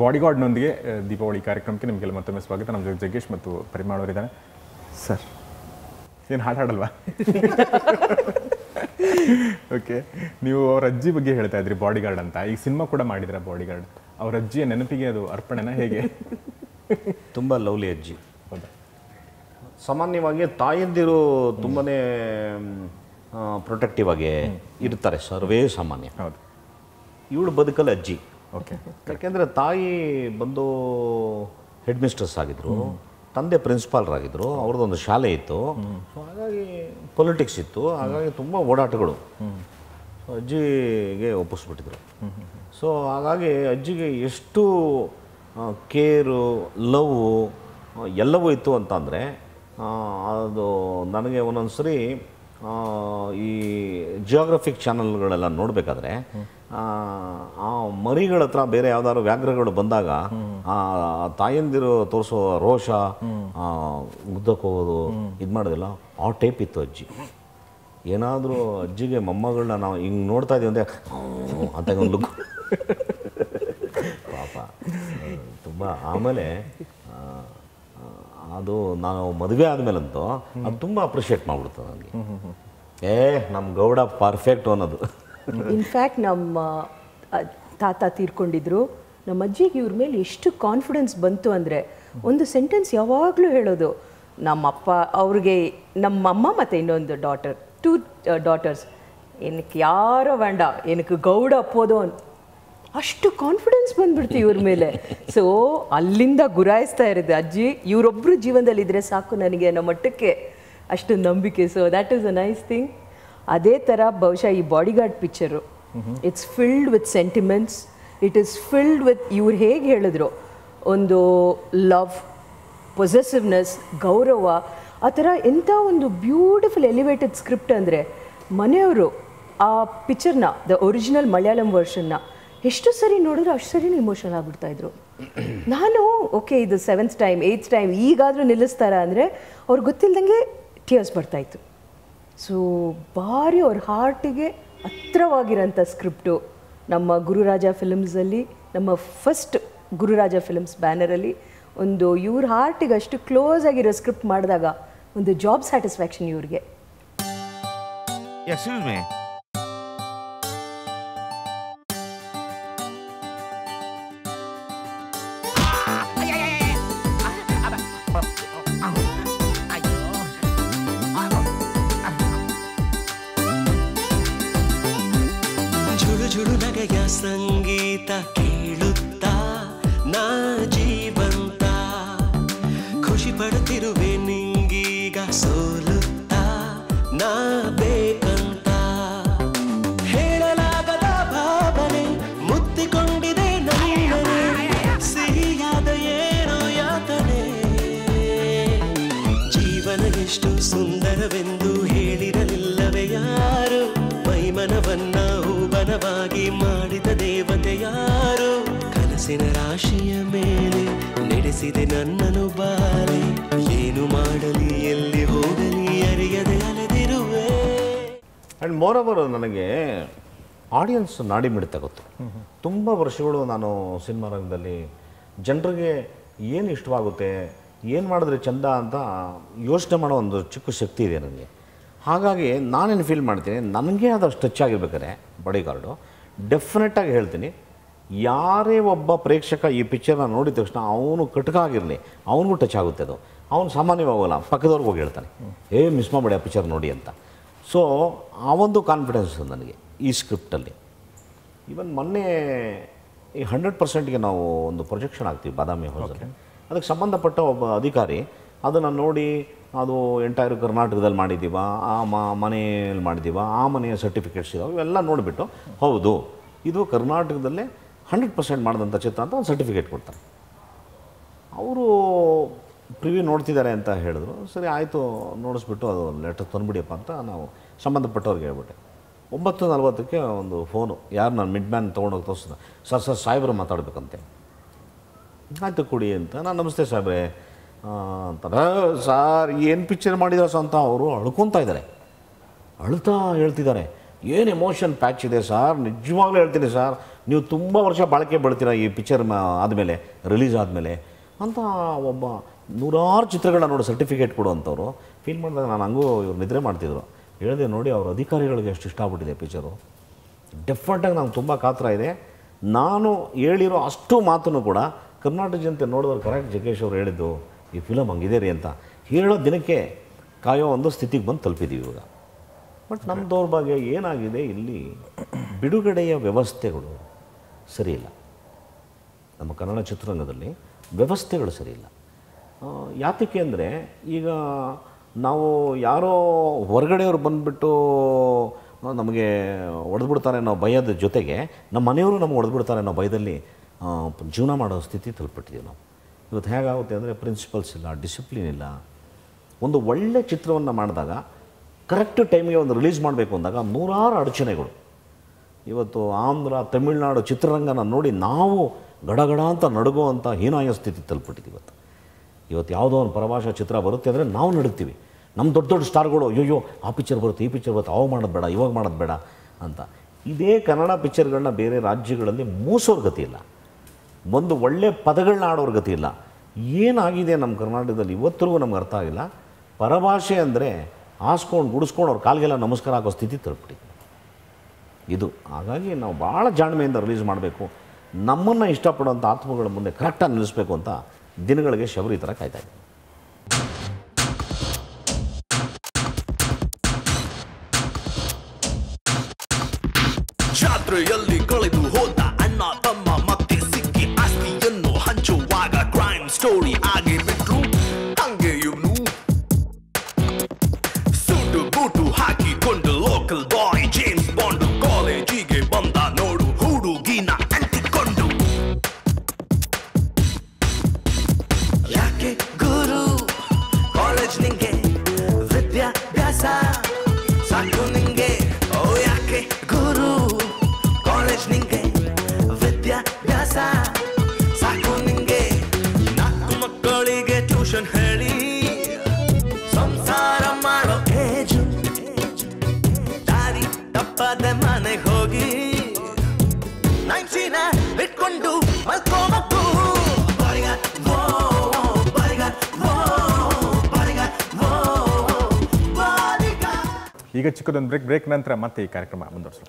ಬಾಡಿಗಾರ್ಡ್ನೊಂದಿಗೆ ದೀಪಾವಳಿ ಕಾರ್ಯಕ್ರಮಕ್ಕೆ ನಿಮಗೆಲ್ಲ ಮತ್ತೊಮ್ಮೆ ಸ್ವಾಗತ. ನಮ್ಮ ಜೊತೆ ಜಗ್ಗೇಶ್ ಮತ್ತು ಪರಿಮಳ್ ಅವರಿದ್ದಾರೆ. ಸರ್ ಏನು ಹಾಡಲ್ವಾ? ಓಕೆ, ನೀವು ಅವ್ರ ಅಜ್ಜಿ ಬಗ್ಗೆ ಹೇಳ್ತಾ ಇದ್ರಿ ಬಾಡಿಗಾರ್ಡ್ ಅಂತ. ಈಗ ಸಿನಿಮಾ ಕೂಡ ಮಾಡಿದ್ರ ಬಾಡಿಗಾರ್ಡ್. ಅವ್ರ ಅಜ್ಜಿಯ ನೆನಪಿಗೆ ಅದು ಅರ್ಪಣೆನ ಹೇಗೆ? ತುಂಬ ಲವ್ಲಿ ಅಜ್ಜಿ. ಹೌದಾ? ಸಾಮಾನ್ಯವಾಗಿ ತಾಯಂದಿರು ತುಂಬಾ ಪ್ರೊಟೆಕ್ಟಿವ್ ಆಗಿ ಇರ್ತಾರೆ, ಸರ್ವೇ ಸಾಮಾನ್ಯ. ಹೌದು. ಇವಳು ಬದುಕಲ್ಲ ಅಜ್ಜಿ. ಓಕೆ. ಯಾಕೆಂದರೆ ತಾಯಿ ಬಂದು ಹೆಡ್ ಮಿಸ್ಟ್ರೆಸ್ ಆಗಿದ್ರು, ತಂದೆ ಪ್ರಿನ್ಸಿಪಾಲ್ರಾಗಿದ್ದರು, ಅವ್ರದ್ದೊಂದು ಶಾಲೆ ಇತ್ತು. ಸೊ ಹಾಗಾಗಿ ಪೊಲಿಟಿಕ್ಸ್ ಇತ್ತು, ಹಾಗಾಗಿ ತುಂಬ ಓಡಾಟಗಳು. ಸೊ ಅಜ್ಜಿಗೆ ಒಪ್ಪಿಸ್ಬಿಟ್ಟಿದ್ರು. ಸೊ ಹಾಗಾಗಿ ಅಜ್ಜಿಗೆ ಎಷ್ಟು ಕೇರು, ಲವ್ ಎಲ್ಲವೂ ಇತ್ತು ಅಂತಂದರೆ ಅದು ನನಗೆ ಒಂದೊಂದು ಸರಿ ಈ ಜಿಯೋಗ್ರಫಿಕ್ ಚಾನಲ್ಗಳೆಲ್ಲ ನೋಡಬೇಕಾದ್ರೆ ಆ ಮರಿಗಳ ಹತ್ರ ಬೇರೆ ಯಾವ್ದಾದ್ರು ವ್ಯಾಘ್ರಗಳು ಬಂದಾಗ ಆ ತಾಯಂದಿರು ತೋರಿಸೋ ರೋಷ, ಉದ್ದಕ್ಕೆ ಹೋಗೋದು, ಇದು ಮಾಡೋದಿಲ್ಲ, ಆ ಟೈಪ್ ಇತ್ತು ಅಜ್ಜಿ. ಏನಾದರೂ ಅಜ್ಜಿಗೆ ಮೊಮ್ಮಗಳನ್ನ ನಾವು ಹಿಂಗೆ ನೋಡ್ತಾ ಇದೀವಿ ಅಂದರೆ ಅಂತ ಒಂದು ಲುಕ್ ಪಾಪ ತುಂಬ. ಆಮೇಲೆ ಅದು ನಾನು ಮದುವೆ ಆದಮೇಲಂತೂ ಅದು ತುಂಬ ಅಪ್ರಿಷಿಯೇಟ್ ಮಾಡಿಬಿಡ್ತು ನನಗೆ. ನಮ್ಮ ಗೌಡ ಪರ್ಫೆಕ್ಟ್ ಅನ್ನೋದು. ಇನ್ಫ್ಯಾಕ್ಟ್ ನಮ್ಮ ತಾತ ತೀರ್ಕೊಂಡಿದ್ರು, ನಮ್ಮ ಅಜ್ಜಿಗೆ ಇವ್ರ ಮೇಲೆ ಎಷ್ಟು ಕಾನ್ಫಿಡೆನ್ಸ್ ಬಂತು ಅಂದರೆ ಒಂದು ಸೆಂಟೆನ್ಸ್ ಯಾವಾಗಲೂ ಹೇಳೋದು, ನಮ್ಮಪ್ಪ ಅವ್ರಿಗೆ ನಮ್ಮಮ್ಮ ಮತ್ತು ಇನ್ನೊಂದು ಡಾಟರ್, 2 ಡಾಟರ್ಸ್, ಏನಕ್ಕೆ ಯಾರೋ ಬೇಡ, ಏನಕ್ಕೆ ಗೌಡ ಅಪ್ಪೋದು ಅಂತ ಅಷ್ಟು ಕಾನ್ಫಿಡೆನ್ಸ್ ಬಂದ್ಬಿಡ್ತು ಇವ್ರ ಮೇಲೆ. ಸೊ ಅಲ್ಲಿಂದ ಗುರಾಯಿಸ್ತಾ ಇರೋದು ಅಜ್ಜಿ, ಇವರೊಬ್ಬರು ಜೀವನದಲ್ಲಿದ್ದರೆ ಸಾಕು ನನಗೆ ಅನ್ನೋ ಮಟ್ಟಕ್ಕೆ ಅಷ್ಟು ನಂಬಿಕೆ. So that is a nice thing. ಅದೇ ಥರ ಬಹುಶಃ ಈ bodyguard picture, it's filled with sentiments, it is filled with ಇವ್ರು ಹೇಗೆ ಹೇಳಿದ್ರು, ಒಂದು ಲವ್, ಪೊಸೆಸಿವ್ನೆಸ್, ಗೌರವ, ಆ ಥರ ಎಂಥ ಒಂದು ಬ್ಯೂಟಿಫುಲ್ ಎಲಿವೇಟೆಡ್ ಸ್ಕ್ರಿಪ್ಟ್ ಅಂದರೆ ಮನೆಯವರು ಆ ಪಿಕ್ಚರ್ನ, ದ ಒರಿಜಿನಲ್ ಮಲಯಾಳಂ ವರ್ಷನ್ನ ಎಷ್ಟು ಸರಿ ನೋಡಿದ್ರು ಅಷ್ಟು ಸರಿನೂ ಇಮೋಷನಲ್ ಆಗಿಬಿಡ್ತಾಯಿದ್ರು. ನಾನು ಓಕೆ ಇದು 7th ಟೈಮ್ 8th ಟೈಮ್ ಈಗಾದರೂ ನಿಲ್ಲಿಸ್ತಾರ ಅಂದರೆ ಅವ್ರಿಗೆ ಗೊತ್ತಿಲ್ಲದಂಗೆ ಟಿಯರ್ಸ್ ಬರ್ತಾಯಿತ್ತು. ಸೊ ಭಾರಿ ಅವ್ರ ಹಾರ್ಟಿಗೆ ಹತ್ರವಾಗಿರೋಂಥ ಸ್ಕ್ರಿಪ್ಟು. ನಮ್ಮ ಗುರುರಾಜ ಫಿಲ್ಮ್ಸಲ್ಲಿ, ನಮ್ಮ ಫಸ್ಟ್ ಗುರುರಾಜ ಫಿಲ್ಮ್ಸ್ ಬ್ಯಾನರಲ್ಲಿ ಒಂದು ಇವ್ರ ಹಾರ್ಟಿಗೆ ಅಷ್ಟು ಕ್ಲೋಸ್ ಆಗಿರೋ ಸ್ಕ್ರಿಪ್ಟ್ ಮಾಡಿದಾಗ ಒಂದು ಜಾಬ್ ಸ್ಯಾಟಿಸ್ಫ್ಯಾಕ್ಷನ್ ಇವ್ರಿಗೆ. Excuse me. ಜುಳು ನಗೆಯ ಸಂಗೀತ ಕೇಳುತ್ತಾ ನಾ ಜೀವಂತ, ಖುಷಿ ಪಡುತ್ತಿರುವೆ ನಿಂಗೀಗ ಸೋಲುತ್ತಾ ನಾ ಬೇಕಂತ, ಹೇಳಲಾಗದ ಭಾವನೆ ಮುತ್ತಿಕೊಂಡಿದೆ ನನ್ನನೆ, ಸಿಹಿಯಾದ ಏನೋ ಯಾತನೆ, ಜೀವನ ಎಷ್ಟು ಸುಂದರವೆಂದು ಹೇಳಿರಲಿಲ್ಲವೇ ಯಾರು, ಮೈಮನವನ್ನ ಹೂವನವಾಗಿ ಮಾಡಿದ ದೇವತೆ ಯಾರು, ಕನಸಿನ ರಾಶಿಯ ಮೇಲೆ ನಡೆಸಿದೆ ನನ್ನನು ಬಾರಿ, ಏನು ಮಾಡಲಿ ಎಲ್ಲಿ ಹೋಗಲಿ ಅರಿಯದೆ ಅಲೆದಿರುವೆ. ಆ್ಯಂಡ್ ಮೋರ್ ಓವರ್ ನನಗೆ ಆಡಿಯನ್ಸ್ ನಾಡಿ ಮಿಡಿತ ಗೊತ್ತು. ತುಂಬ ವರ್ಷಗಳು ನಾನು ಸಿನಿಮಾ ರಂಗದಲ್ಲಿ ಜನರಿಗೆ ಏನು ಇಷ್ಟವಾಗುತ್ತೆ, ಏನು ಮಾಡಿದ್ರೆ ಚೆಂದ ಅಂತ ಯೋಚನೆ ಮಾಡೋ ಒಂದು ಚಿಕ್ಕ ಶಕ್ತಿ ಇದೆ ನನಗೆ. ಹಾಗಾಗಿ ನಾನೇನು ಫೀಲ್ ಮಾಡ್ತೀನಿ, ನನಗೆ ಅದು ಟಚ್ ಆಗಿರ್ಬೇಕಾದ್ರೆ ಬಾಡಿಗಾರ್ಡು ಡೆಫಿನೆಟ್ಟಾಗಿ ಹೇಳ್ತೀನಿ, ಯಾರೇ ಒಬ್ಬ ಪ್ರೇಕ್ಷಕ ಈ ಪಿಕ್ಚರ್ನ ನೋಡಿದ ತಕ್ಷಣ ಅವನು ಕಟ್ಕಾಗಿರಲಿ, ಅವನಿಗೂ ಟಚ್ ಆಗುತ್ತೆ ಅದು. ಅವನು ಸಾಮಾನ್ಯವಾಗಲ್ಲ, ಪಕ್ಕದವ್ರಿಗೆ ಹೋಗಿ ಹೇಳ್ತಾನೆ, ಮಿಸ್ ಮಾಡಬೇಡಿ ಆ ಪಿಕ್ಚರ್ ನೋಡಿ ಅಂತ. ಸೊ ಆ ಒಂದು ಕಾನ್ಫಿಡೆನ್ಸ್ ನನಗೆ ಈ ಸ್ಕ್ರಿಪ್ಟಲ್ಲಿ. ಈವನ್ ಮೊನ್ನೆ ಈ 100%ಗೆ ನಾವು ಒಂದು ಪ್ರೊಜೆಕ್ಷನ್ ಆಗ್ತೀವಿ ಬಾದಾಮಿ ಹೌಸಲ್ಲಿ. ಅದಕ್ಕೆ ಸಂಬಂಧಪಟ್ಟ ಒಬ್ಬ ಅಧಿಕಾರಿ ಅದನ್ನು ನೋಡಿ, ಅದು ಎಂಟೈರ್ ಕರ್ನಾಟಕದಲ್ಲಿ ಮಾಡಿದ್ದೀವ, ಆ ಮನೆಯಲ್ಲಿ ಮಾಡಿದ್ದೀವ, ಆ ಮನೆಯ ಸರ್ಟಿಫಿಕೇಟ್ಸ್ ಇದಾವೆ, ಇವೆಲ್ಲ ನೋಡಿಬಿಟ್ಟು ಹೌದು ಇದು ಕರ್ನಾಟಕದಲ್ಲೇ 100% ಮಾಡಿದಂಥ ಚಿತ್ರ ಅಂತ ಒಂದು ಸರ್ಟಿಫಿಕೇಟ್ ಕೊಡ್ತಾರೆ. ಅವರು ಪ್ರಿವ್ಯೂ ನೋಡ್ತಿದ್ದಾರೆ ಅಂತ ಹೇಳಿದ್ರು. ಸರಿ ಆಯಿತು ನೋಡಿಸ್ಬಿಟ್ಟು ಅದು ಲೆಟರ್ ತಂದುಬಿಡಿಯಪ್ಪ ಅಂತ ನಾವು ಸಂಬಂಧಪಟ್ಟವ್ರಿಗೆ ಹೇಳ್ಬಿಟ್ಟೆ. 9:40ಕ್ಕೆ ಒಂದು ಫೋನು, ಯಾರು ನಾನು ಮಿಡ್ ಮ್ಯಾನ್ ತೊಗೊಂಡೋಗಿ ತೋರಿಸಿದ, ಸರ್ ಸಾಹೇಬ್ರು ಮಾತಾಡಬೇಕಂತೆ. ಆಯ್ತು ಕೊಡಿ ಅಂತ ನಾನು, ನಮಸ್ತೆ ಸಾಹೇಬ್ರೆ ಅಂತಾರೆ. ಸಾರ್ ಏನು ಪಿಕ್ಚರ್ ಮಾಡಿದ್ರು ಅಂತ ಅವರು ಅಳ್ಕೊತಾ ಇದ್ದಾರೆ, ಅಳ್ತಾ ಹೇಳ್ತಿದ್ದಾರೆ, ಏನು ಎಮೋಷನ್ ಪ್ಯಾಚ್ ಇದೆ ಸರ್, ನಿಜವಾಗ್ಲೂ ಹೇಳ್ತೀನಿ ಸರ್, ನೀವು ತುಂಬ ವರ್ಷ ಬಾಳಿಕೆ ಬೆಳ್ತೀರ ಈ ಪಿಕ್ಚರ್ ಆದಮೇಲೆ, ರಿಲೀಸ್ ಆದಮೇಲೆ ಅಂತ ಒಬ್ಬ ನೂರಾರು ಚಿತ್ರಗಳನ್ನ ನೋಡಿ ಸರ್ಟಿಫಿಕೇಟ್ ಕೊಡುವಂಥವ್ರು ಫೀಲ್ ಮಾಡಿದಾಗ ನಾನು ಹಂಗೂ ಇವ್ರು ನಿದ್ರೆ ಮಾಡ್ತಿದ್ರು. ಹೇಳಿದೆ ನೋಡಿ ಅವ್ರ ಅಧಿಕಾರಿಗಳಿಗೆ ಎಷ್ಟು ಇಷ್ಟ ಆಗ್ಬಿಟ್ಟಿದೆ ಪಿಕ್ಚರು. ಡೆಫಿನೆಟಾಗಿ ನಂಗೆ ತುಂಬ ಕಾತರ ಇದೆ. ನಾನು ಹೇಳಿರೋ ಅಷ್ಟು ಮಾತನ್ನು ಕೂಡ ಕರ್ನಾಟಕ ಜನತೆ ನೋಡಿದವ್ರು ಕರೆಕ್ಟ್ ಜಗ್ಗೇಶ್ ಅವರು ಹೇಳಿದ್ದು ಈ ಫಿಲಮ್ ಹಂಗಿದೆ ರೀ ಅಂತ ಹೇಳೋ ದಿನಕ್ಕೆ ಕಾಯೋ ಒಂದು ಸ್ಥಿತಿಗೆ ಬಂದು ತಲುಪಿದ್ದೀವಿ ಇವಾಗ. ಬಟ್ ನಮ್ಮ ದೌರ್ಭಾಗ್ಯ ಏನಾಗಿದೆ, ಇಲ್ಲಿ ಬಿಡುಗಡೆಯ ವ್ಯವಸ್ಥೆಗಳು ಸರಿಯಿಲ್ಲ. ನಮ್ಮ ಕನ್ನಡ ಚಿತ್ರರಂಗದಲ್ಲಿ ವ್ಯವಸ್ಥೆಗಳು ಸರಿಯಿಲ್ಲ. ಯಾತಕ್ಕೆ ಅಂದರೆ ಈಗ ನಾವು ಯಾರೋ ಹೊರಗಡೆಯವರು ಬಂದುಬಿಟ್ಟು ನಮಗೆ ಹೊಡೆದ್ಬಿಡ್ತಾರೆ ಅನ್ನೋ ಭಯದ ಜೊತೆಗೆ ನಮ್ಮ ಮನೆಯವರು ನಮ್ಗೆ ಹೊಡೆದ್ಬಿಡ್ತಾರೆ ಅನ್ನೋ ಭಯದಲ್ಲಿ ಜೀವನ ಮಾಡೋ ಸ್ಥಿತಿ ತಲುಪಿಟ್ಟಿದ್ದೀವಿ ನಾವು. ಇವತ್ತು ಹೇಗಾಗುತ್ತೆ ಅಂದರೆ ಪ್ರಿನ್ಸಿಪಲ್ಸ್ ಇಲ್ಲ, ಡಿಸಿಪ್ಲಿನ್ ಇಲ್ಲ. ಒಂದು ಒಳ್ಳೆ ಚಿತ್ರವನ್ನು ಮಾಡಿದಾಗ ಕರೆಕ್ಟ್ ಟೈಮಿಗೆ ಒಂದು ರಿಲೀಸ್ ಮಾಡಬೇಕು ಅಂದಾಗ ನೂರಾರು ಅಡಚಣೆಗಳು. ಇವತ್ತು ಆಂಧ್ರ, ತಮಿಳುನಾಡು ಚಿತ್ರರಂಗನ ನೋಡಿ ನಾವು ಗಡಗಡ ಅಂತ ನಡುಗುವಂಥ ಹೀನಾಯ ಸ್ಥಿತಿ ತಲುಪಿಟ್ಟಿದ್ದೀವಿ. ಇವತ್ತು ಯಾವುದೋ ಒಂದು ಪರಭಾಷಾ ಚಿತ್ರ ಬರುತ್ತೆ ಅಂದರೆ ನಾವು ನಡುಗ್ತೀವಿ. ನಮ್ಮ ದೊಡ್ಡ ದೊಡ್ಡ ಸ್ಟಾರ್ಗಳು ಅಯ್ಯೋ ಆ ಪಿಕ್ಚರ್ ಬರುತ್ತೆ, ಈ ಪಿಕ್ಚರ್ ಬರುತ್ತೆ, ಅವಾಗ ಮಾಡೋದು ಬೇಡ, ಇವಾಗ ಮಾಡೋದು ಬೇಡ ಅಂತ. ಇದೇ ಕನ್ನಡ ಪಿಕ್ಚರ್ಗಳನ್ನ ಬೇರೆ ರಾಜ್ಯಗಳಲ್ಲಿ ಮೂಸೋರ ಗತಿ ಇಲ್ಲ, ಒಂದು ಒಳ್ಳೆ ಪದಗಳನ್ನ ಆಡೋರ ಗತಿ ಇಲ್ಲ. ಏನಾಗಿದೆ ನಮ್ಮ ಕರ್ನಾಟಕದಲ್ಲಿ ಇವತ್ತರೆಗೂ ನಮ್ಗೆ ಅರ್ಥ ಆಗಿಲ್ಲ. ಪರಭಾಷೆ ಅಂದರೆ ಹಾಸ್ಕೊಂಡು ಗುಡಿಸ್ಕೊಂಡು ಅವ್ರ ಕಾಲಿಗೆಲ್ಲ ನಮಸ್ಕಾರ ಆಗೋ ಸ್ಥಿತಿ ತಲುಪಿಟ್ಟಿದೆ ಇದು. ಹಾಗಾಗಿ ನಾವು ಭಾಳ ಜಾಣ್ಮೆಯಿಂದ ರಿಲೀಸ್ ಮಾಡಬೇಕು, ನಮ್ಮನ್ನು ಇಷ್ಟಪಡುವಂಥ ಆತ್ಮಗಳ ಮುಂದೆ ಕರೆಕ್ಟಾಗಿ ನಿಲ್ಲಿಸಬೇಕು ಅಂತ ದಿನಗಳಿಗೆ ಶಬರಿ ಥರ ಕಾಯ್ತಾ ಇದ್ದೀನಿ. ಜಾತ್ರೆಯಲ್ಲಿ ಕಳೆದು ಹೋದ ಅಣ್ಣ ತಮ್ಮ ಮತ್ತೆ ಸಿಕ್ಕಿ ಆಸ್ತಿಯನ್ನು ಹಂಚುವಾಗ ಕ್ರೈಮ್ ಸ್ಟೋರಿ ಆಗಿ ಬಿಟ್ರು. ಹಂಗೆ ಇವನು ಸೂಟು ಬೂಟು ಹಾಕಿಕೊಂಡು ಲೋಕಲ್ ಬಾಯ್ ಜೇಮ್ಸ್ ಬಾಂಡ್ ಕಾಲೇಜಿಗೆ ಬಂದ ನೋಡು ಹುಡುಗಿನ ಅಂಟಿಕೊಂಡು. ಯಾಕೆ ಗುರು ಕಾಲೇಜ್ ನಿಂಗೆ ವಿದ್ಯಾಭ್ಯಾಸ ಸಾಕು ನಿಂಗೆ. ಓ ಯಾಕೆ ಗುರು ಕಾಲೇಜ್ ನಿಂಗೆ ವಿದ್ಯಾಭ್ಯಾಸ ಸಾಕು ನಿಂಗೆ. 4 ಮಕ್ಕಳಿಗೆ ಟ್ಯೂಷನ್ ಹೇಳಿ ಸಂಸಾರ ಮಾಡೋ ಏಜು. ದಾರಿ ತಪ್ಪದೆ ಮನೆಗೆ ಹೋಗಿ 90ನ ಬಿಟ್ಕೊಂಡು ಮಲ್ಕೋಬೇಕು. ಈಗ ಚಿಕ್ಕದೊಂದು ಬ್ರೇಕ್ ನಂತರ ಮತ್ತೆ ಈ ಕಾರ್ಯಕ್ರಮ ಮುಂದುವರಿಸೋಣ.